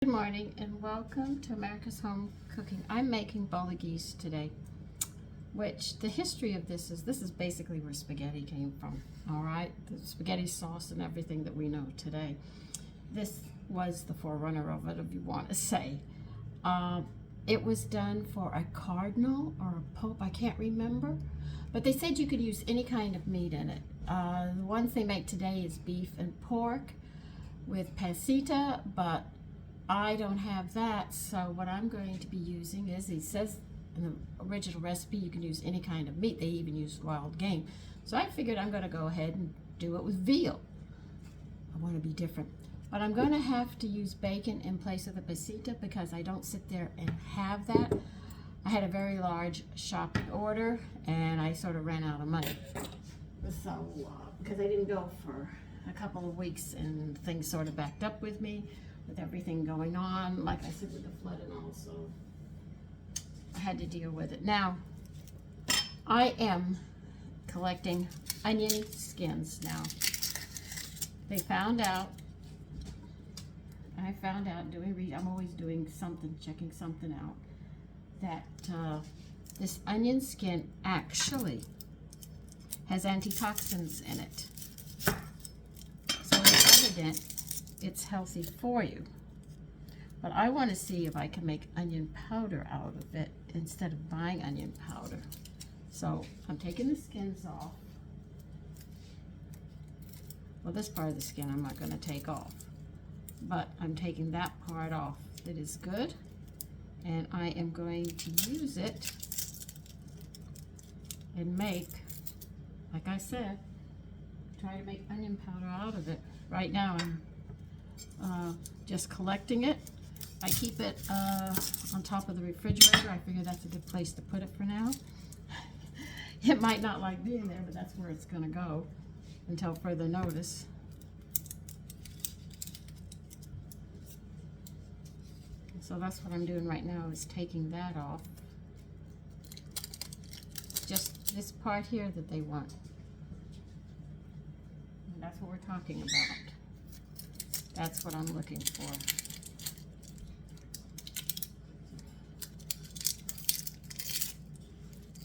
Good morning and welcome to America's Home Cooking. I'm making bolognese today, which the history of this is basically where spaghetti came from, all right? The spaghetti sauce and everything that we know today. This was the forerunner of it, if you want to say. It was done for a cardinal or a pope, I can't remember, but they said you could use any kind of meat in it. The ones they make today is beef and pork with pancetta, but I don't have that, so what I'm going to be using is, he says in the original recipe you can use any kind of meat. They even use wild game. So I figured I'm going to go ahead and do it with veal. I want to be different. But I'm going to have to use bacon in place of the pancetta because I don't sit there and have that. I had a very large shopping order and I sort of ran out of money. So, because I didn't go for a couple of weeks and things sort of backed up with me. With everything going on, like I said, with the flood and all, so I had to deal with it. Now, I am collecting onion skins now. I found out I'm always doing something, checking something out, that this onion skin actually has antitoxins in it. So it's evident it's healthy for you. But I want to see if I can make onion powder out of it instead of buying onion powder. So I'm taking the skins off. Well, this part of the skin I'm not going to take off, but I'm taking that part off that is good, and I am going to use it and make, like I said, try to make onion powder out of it. Right now I'm just collecting it. I keep it on top of the refrigerator. I figure that's a good place to put it for now. It might not like being there, but that's where it's going to go until further notice. So that's what I'm doing right now, is taking that off. Just this part here that they want. And that's what we're talking about. That's what I'm looking for.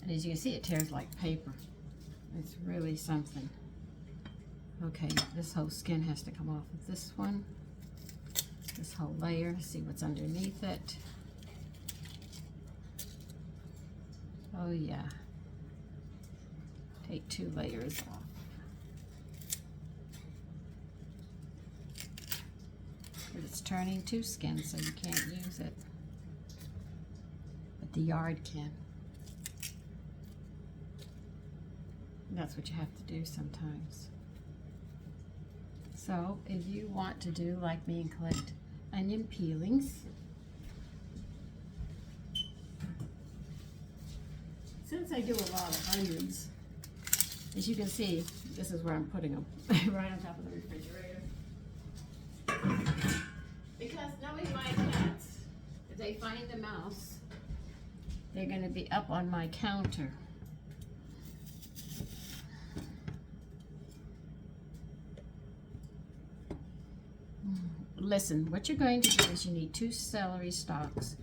And as you can see, it tears like paper. It's really something. Okay, this whole skin has to come off of this one. This whole layer, see what's underneath it. Oh yeah. Take 2 layers off. But it's turning to skin, so you can't use it. But the yard can. And that's what you have to do sometimes. So if you want to do like me and collect onion peelings, since I do a lot of onions, as you can see, this is where I'm putting them, right on top of the refrigerator. Because knowing my cats, if they find the mouse, they're going to be up on my counter. Listen, what you're going to do is you need 2 celery stalks,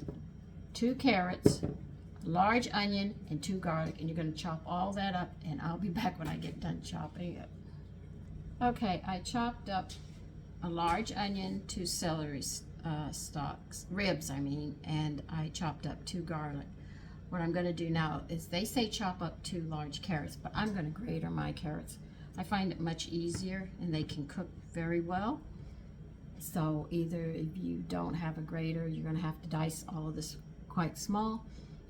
2 carrots, a large onion, and 2 garlic, and you're going to chop all that up, and I'll be back when I get done chopping it. Okay, I chopped up a large onion, 2 celery stalks, ribs I mean, and I chopped up 2 garlic. What I'm going to do now is, they say chop up 2 large carrots, but I'm going to grate my carrots. I find it much easier and they can cook very well. So either if you don't have a grater, you're going to have to dice all of this quite small,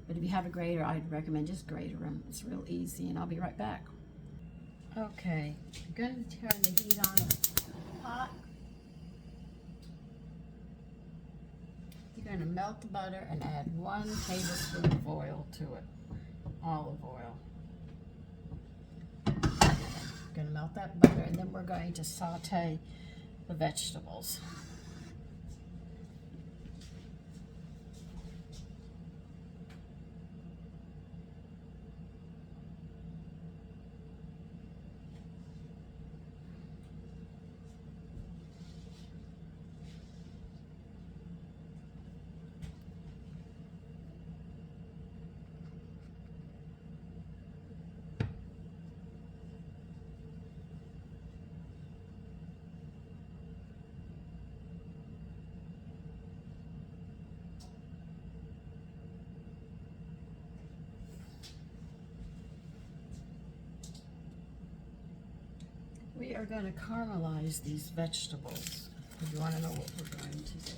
but if you have a grater, I'd recommend just grater them. It's real easy, and I'll be right back. Okay, I'm going to turn the heat on the pot. You're going to melt the butter and add 1 tablespoon of oil to it, olive oil. We're going to melt that butter, and then we're going to saute the vegetables. are going to caramelize these vegetables. If you want to know what we're going to do.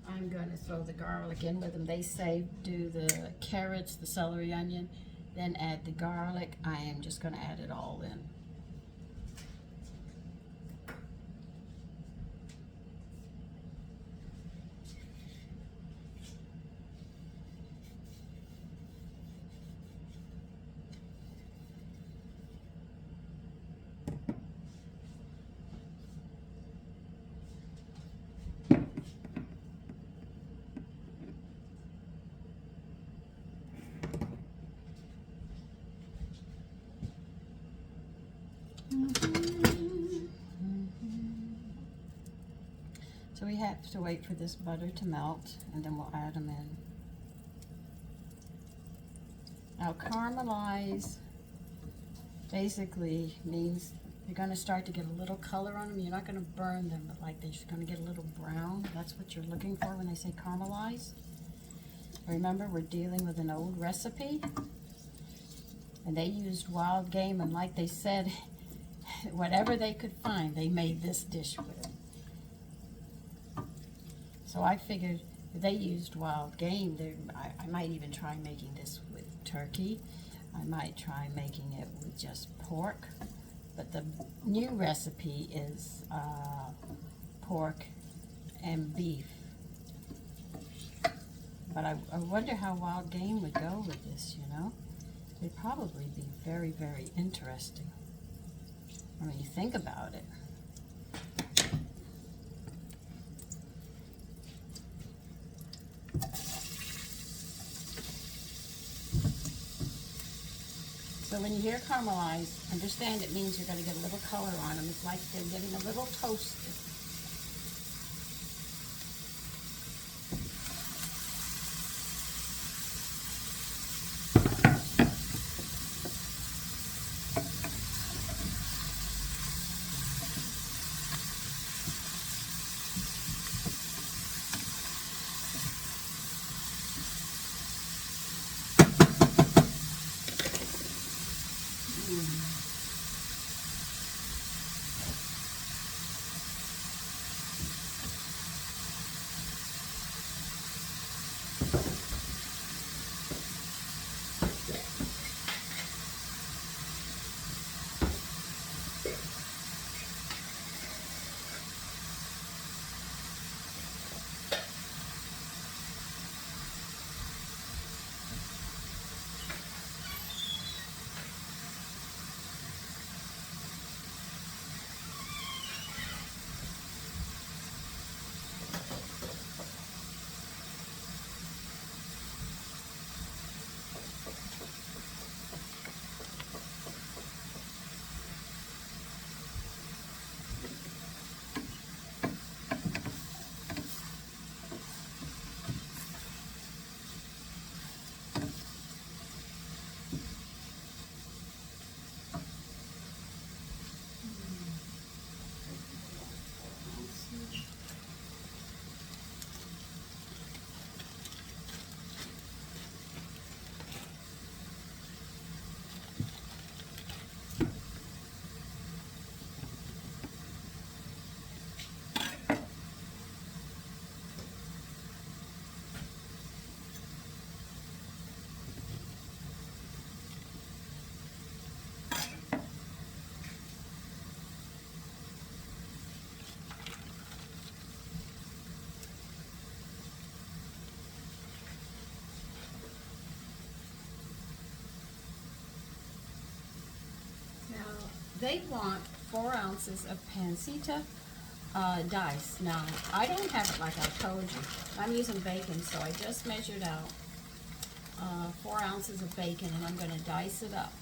I'm going to throw the garlic in with them. They say do the carrots, the celery, onion, then add the garlic. I am just going to add it all in. So we have to wait for this butter to melt, and then we'll add them in. Now caramelize basically means you're going to start to get a little color on them. You're not going to burn them, but like they're just going to get a little brown. That's what you're looking for when they say caramelize. Remember, we're dealing with an old recipe, and they used wild game, and like they said, whatever they could find, they made this dish with. So I figured if they used wild game, I might even try making this with turkey. I might try making it with just pork. But the new recipe is pork and beef. But I wonder how wild game would go with this, you know? It'd probably be very, very interesting. I mean, you think about it. So when you hear caramelize, understand it means you're going to get a little color on them. It's like they're getting a little toasted. They want 4 ounces of pancetta diced. Now, I don't have it like I told you. I'm using bacon, so I just measured out 4 ounces of bacon, and I'm going to dice it up.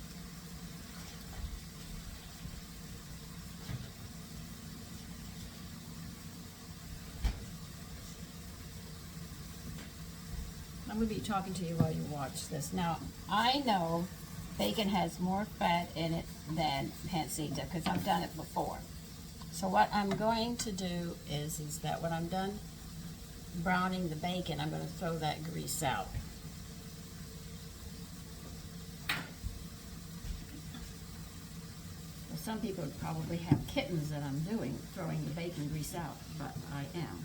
I'm going to be talking to you while you watch this. Now, I know bacon has more fat in it than pancetta because I've done it before. So what I'm going to do is that when I'm done browning the bacon, I'm going to throw that grease out. So some people would probably have kittens that I'm throwing the bacon grease out, but I am.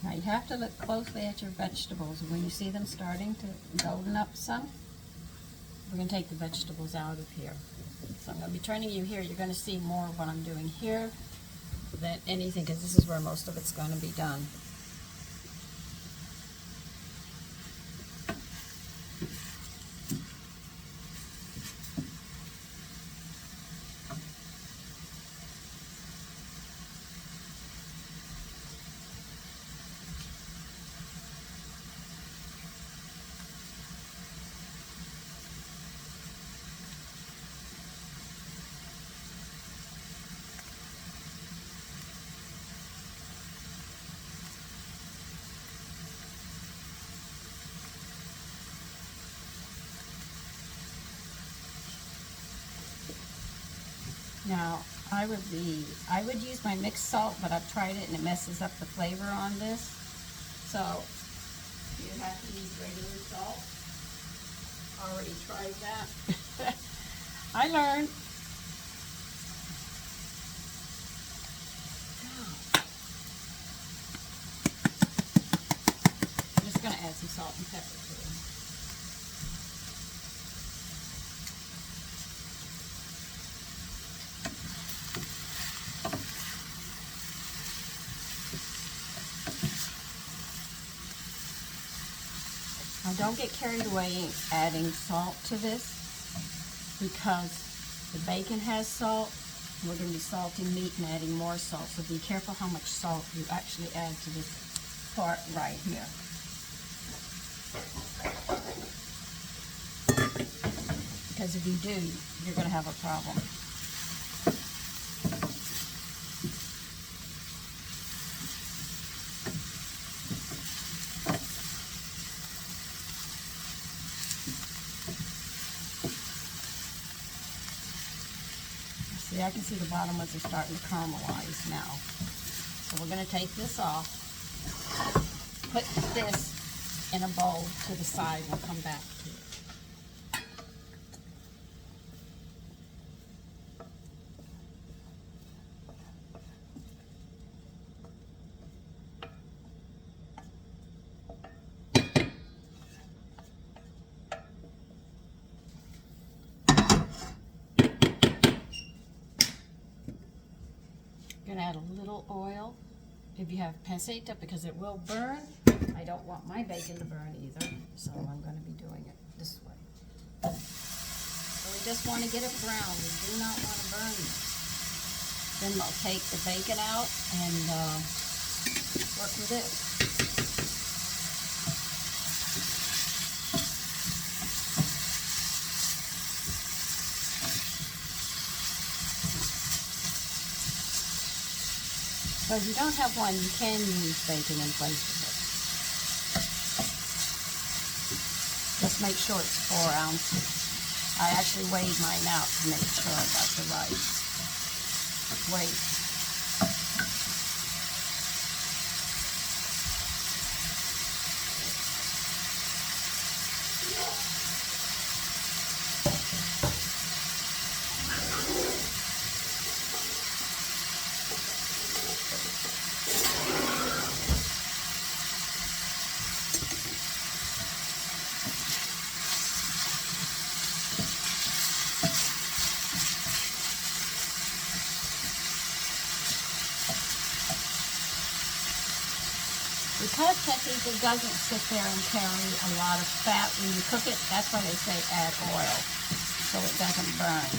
Now you have to look closely at your vegetables. When you see them starting to golden up some, we're going to take the vegetables out of here. So I'm going to be turning you here. You're going to see more of what I'm doing here than anything, because this is where most of it's going to be done. Now, I would use my mixed salt, but I've tried it and it messes up the flavor on this. So, you have to use regular salt. Already tried that. I learned. I'm just going to add some salt and pepper to it. Now don't get carried away adding salt to this, because the bacon has salt. We're going to be salting meat and adding more salt, so be careful how much salt you actually add to this part right here. Because if you do, you're going to have a problem. See, I can see the bottom ones are starting to caramelize now. So we're going to take this off, put this in a bowl to the side, we'll come back to it. Going to add a little oil if you have pancetta, because it will burn. I don't want my bacon to burn either, so I'm going to be doing it this way. So we just want to get it brown. We do not want to burn this. Then I'll take the bacon out and work with it. So if you don't have one, you can use bacon in place of it. Just make sure it's 4 ounces. I actually weighed mine out to make sure I got the right weight. because technically it doesn't sit there and carry a lot of fat when you cook it, that's why they say add oil, so it doesn't burn.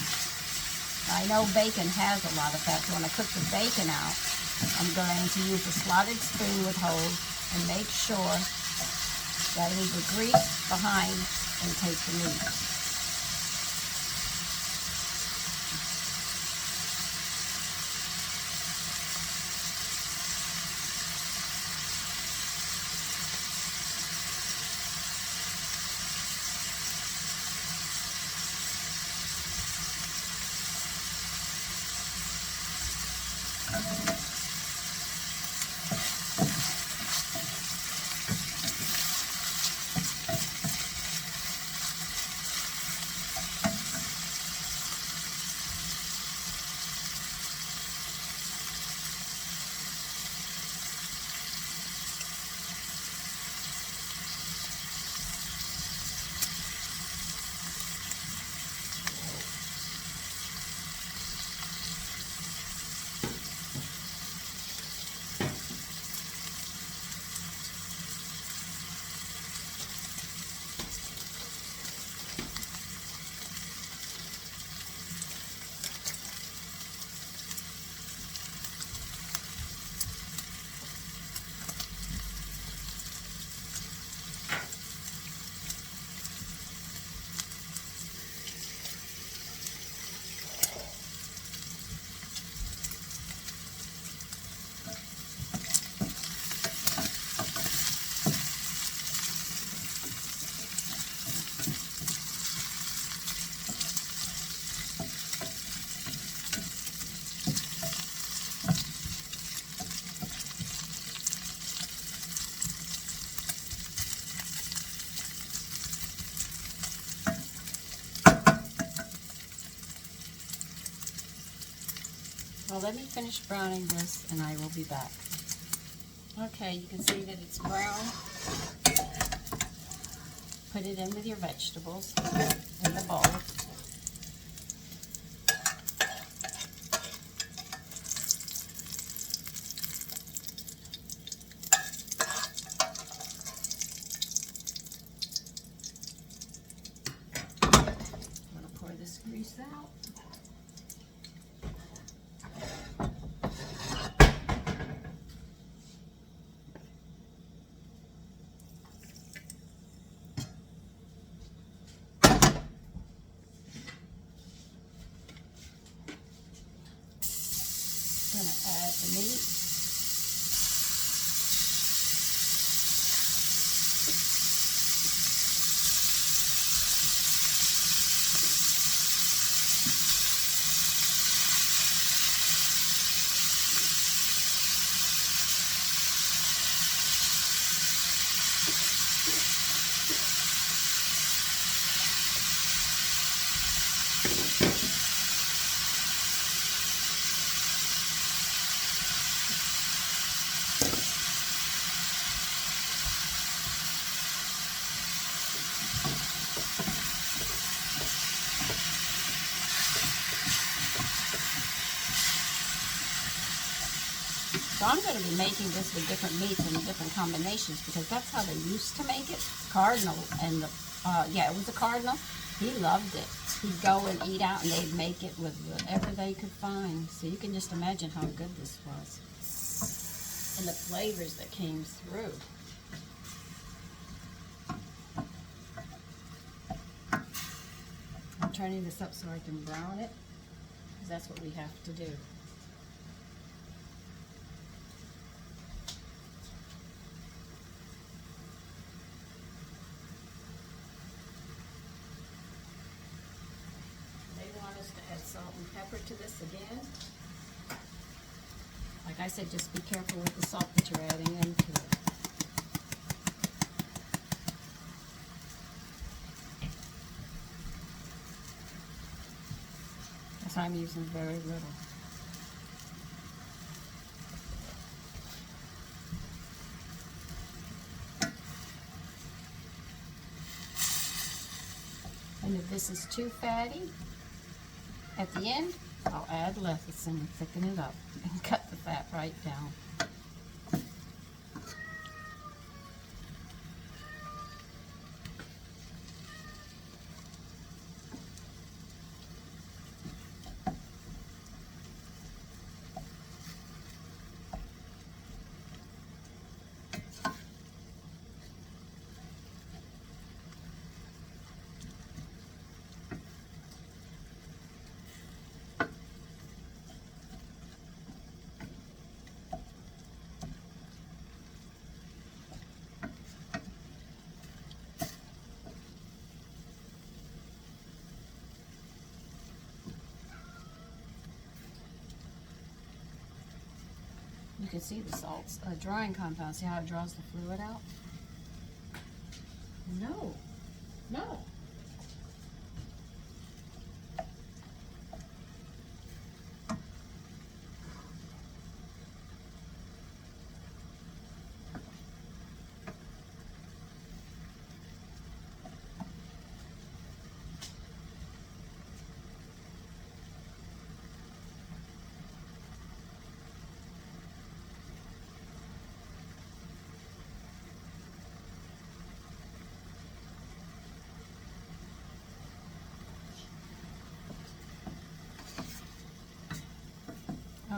I know bacon has a lot of fat, so when I cook the bacon out, I'm going to use a slotted spoon with holes and make sure that I leave the grease behind and take the meat. Well, let me finish browning this and I will be back. Okay, you can see that it's brown. Put it in with your vegetables in the bowl. I'm going to pour this grease out. I'm going to add the meat. So I'm going to be making this with different meats and different combinations because that's how they used to make it. Cardinal and the, yeah, it was a Cardinal. He loved it. He'd go and eat out and they'd make it with whatever they could find. So you can just imagine how good this was. And the flavors that came through. I'm turning this up so I can brown it because that's what we have to do. Add salt and pepper to this again. Like I said, just be careful with the salt that you're adding into it. That's why I'm using very little. And if this is too fatty, at the end, I'll add lettuce and thicken it up and cut the fat right down. You can see the salts, drying compound. See how it draws the fluid out? No, no.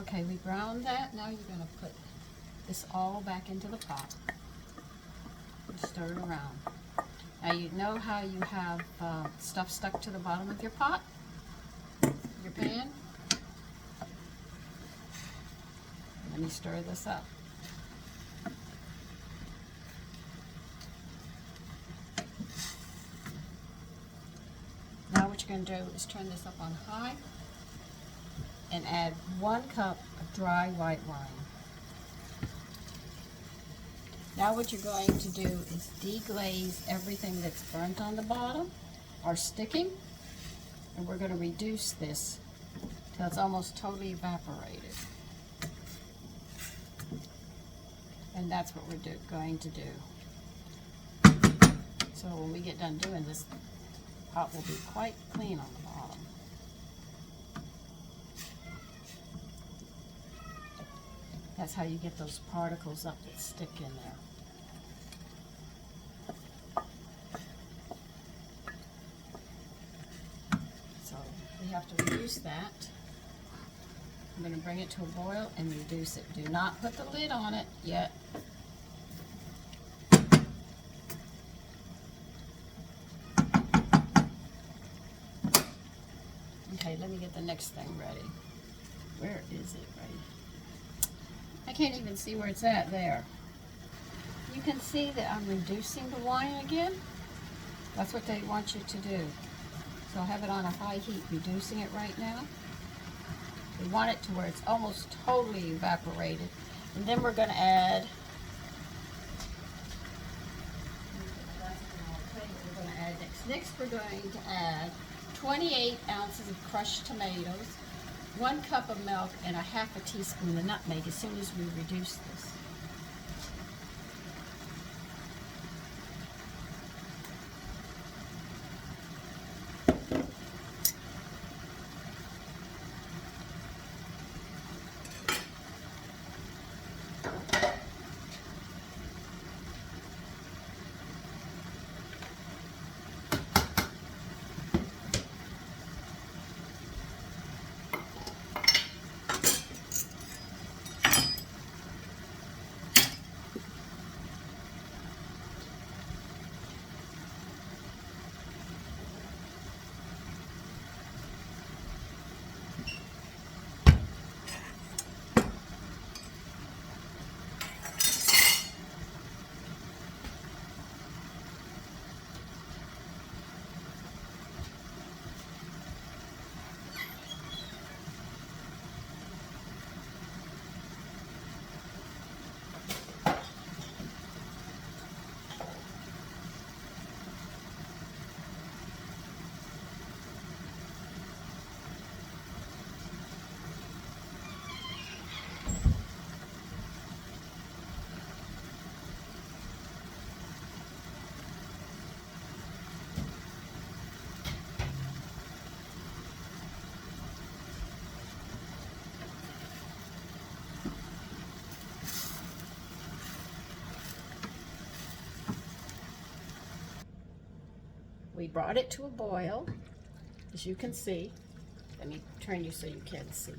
Okay, we browned that. Now you're going to put this all back into the pot and stir it around. Now you know how you have stuff stuck to the bottom of your pot, your pan? Let me stir this up. Now what you're going to do is turn this up on high and add 1 cup of dry white wine. Now what you're going to do is deglaze everything that's burnt on the bottom or sticking, and we're going to reduce this till it's almost totally evaporated. And that's what we're going to do. So when we get done doing this, the pot will be quite clean on the bottom. That's how you get those particles up that stick in there. So we have to reduce that. I'm going to bring it to a boil and reduce it. Do not put the lid on it yet. Okay, let me get the next thing ready. Where is it ready? I can't even see where it's at there. You can see that I'm reducing the wine again. That's what they want you to do. So I'll have it on a high heat, reducing it right now. We want it to where it's almost totally evaporated. And then we're going to add, next we're going to add 28 ounces of crushed tomatoes, 1 cup of milk, and a half a teaspoon of nutmeg as soon as we reduce this. We brought it to a boil, as you can see. Let me turn you so you can see.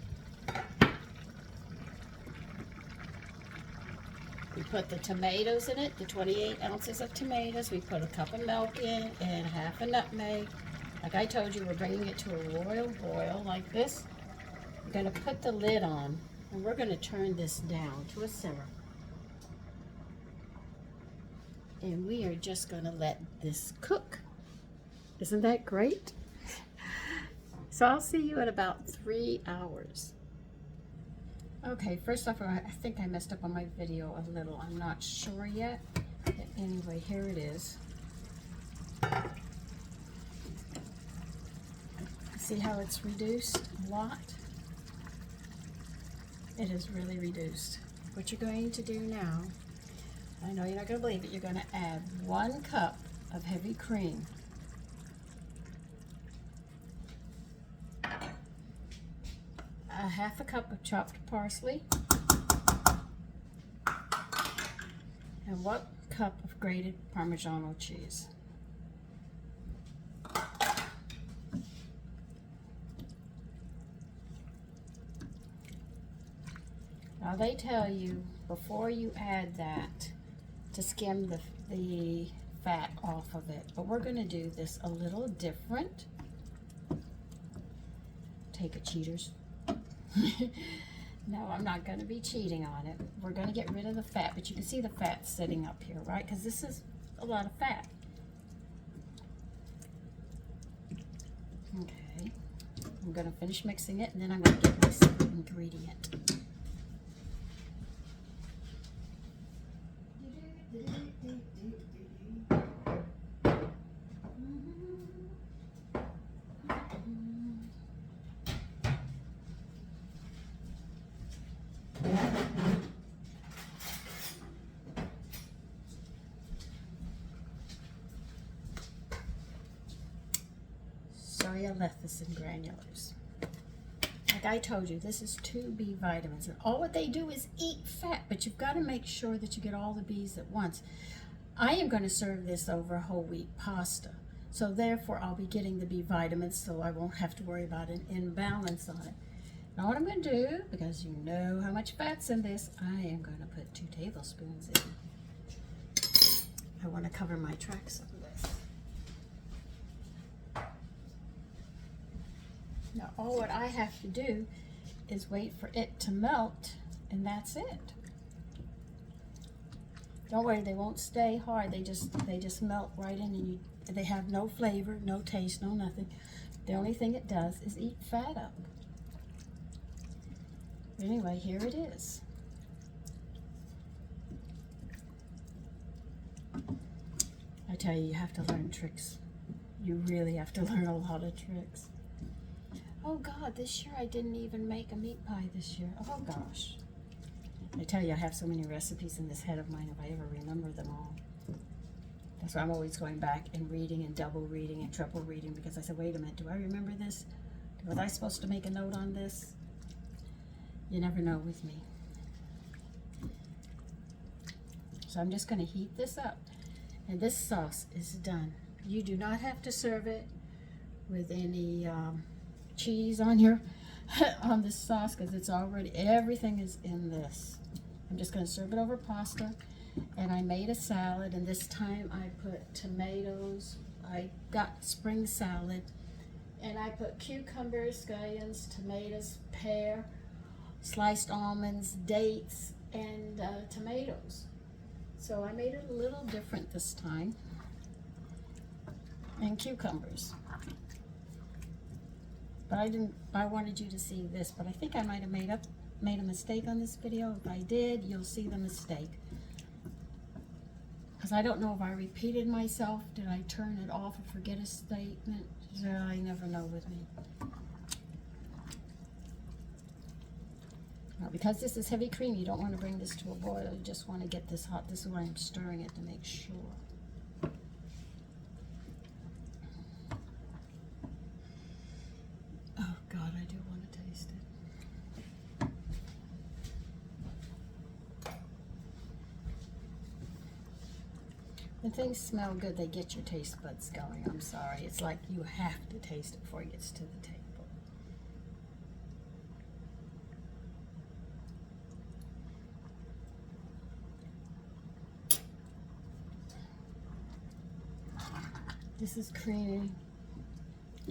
We put the tomatoes in it, the 28 ounces of tomatoes. We put a cup of milk in and half a nutmeg. Like I told you, we're bringing it to a royal boil like this. We're going to put the lid on, and we're going to turn this down to a simmer. And we are just going to let this cook. Isn't that great? So I'll see you in about 3 hours. Okay, first off, I think I messed up on my video a little. I'm not sure yet. Anyway, here it is. See how it's reduced a lot? It is really reduced. What you're going to do now, I know you're not going to believe it, you're going to add 1 cup of heavy cream. A half a cup of chopped parsley. And 1 cup of grated Parmigiano cheese. Now they tell you before you add that to skim the fat off of it, but we're going to do this a little different. Take a cheater's. No, I'm not going to be cheating on it. We're going to get rid of the fat, but you can see the fat sitting up here, right? Because this is a lot of fat. Okay, I'm going to finish mixing it, and then I'm going to get my secret ingredient. Soya lecithin granulars. Like I told you, this is 2 B vitamins, and all what they do is eat fat, but you've got to make sure that you get all the B's at once. I am going to serve this over whole wheat pasta, so therefore I'll be getting the B vitamins, so I won't have to worry about an imbalance on it. Now what I'm going to do, because you know how much fat's in this, I am going to put 2 tablespoons in. I want to cover my tracks of this. Now all what I have to do is wait for it to melt, and that's it. Don't worry, they won't stay hard. They just melt right in, and they have no flavor, no taste, no nothing. The only thing it does is eat fat up. Anyway, here it is. I tell you, you have to learn tricks. You really have to learn a lot of tricks. Oh God, this year I didn't even make a meat pie this year. Oh gosh. I tell you, I have so many recipes in this head of mine, if I ever remember them all. That's why I'm always going back and reading and double reading and triple reading, because I said, wait a minute, do I remember this? Was I supposed to make a note on this? You never know with me. So I'm just going to heat this up, and this sauce is done. You do not have to serve it with any cheese on your on this sauce, because it's already, everything is in this. I'm just going to serve it over pasta. And I made a salad, and this time I put tomatoes. I got spring salad, and I put cucumbers, scallions, tomatoes, pear, sliced almonds, dates, and tomatoes. So I made it a little different this time. And cucumbers. But I wanted you to see this, but I think I might have made a mistake on this video. If I did, you'll see the mistake. Because I don't know if I repeated myself. Did I turn it off and forget a statement? I never know with me. Now, because this is heavy cream, you don't want to bring this to a boil. You just want to get this hot. This is why I'm stirring it, to make sure. Oh God, I do want to taste it. When things smell good, they get your taste buds going. I'm sorry. It's like you have to taste it before it gets to the table. This is creamy,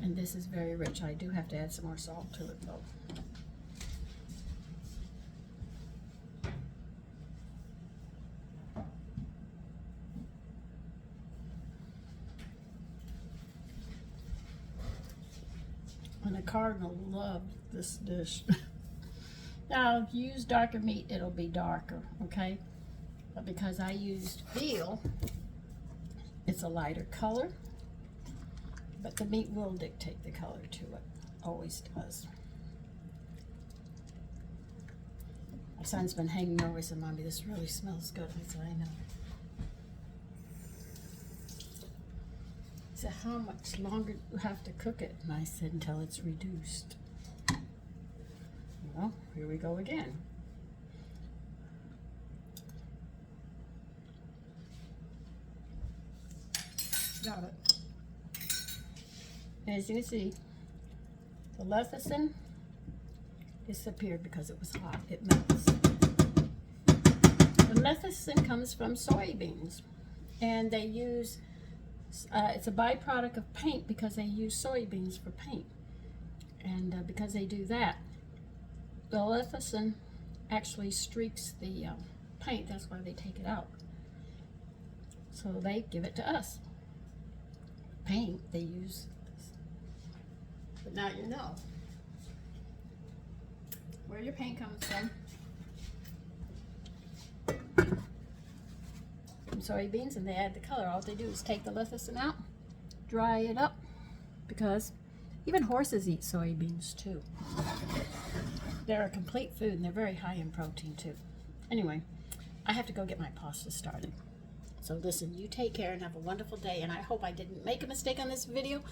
and this is very rich. I do have to add some more salt to it, though. And the Cardinal loved this dish. Now, if you use darker meat, it'll be darker, okay? But because I used veal, it's a lighter color, but the meat will dictate the color to it. Always does. My son's been hanging over, said, Mommy, this really smells good. I said, I know. He said, how much longer do you have to cook it? And I said, until it's reduced. Well, here we go again. Got it. As you can see, the lecithin disappeared because it was hot. It melts. The lecithin comes from soybeans, and they use, it's a byproduct of paint because they use soybeans for paint. And because they do that, the lecithin actually streaks the paint. That's why they take it out. So they give it to us. Paint, they use this. But now you know where your paint comes from. From soybeans, and they add the color. All they do is take the lecithin out, dry it up, because even horses eat soybeans too. They're a complete food, and they're very high in protein too. Anyway, I have to go get my pasta started. So listen, you take care and have a wonderful day, and I hope I didn't make a mistake on this video,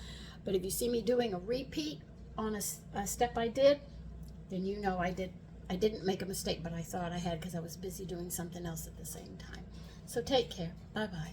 but if you see me doing a repeat on a step I did, then you know I didn't make a mistake, but I thought I had because I was busy doing something else at the same time. So take care. Bye-bye.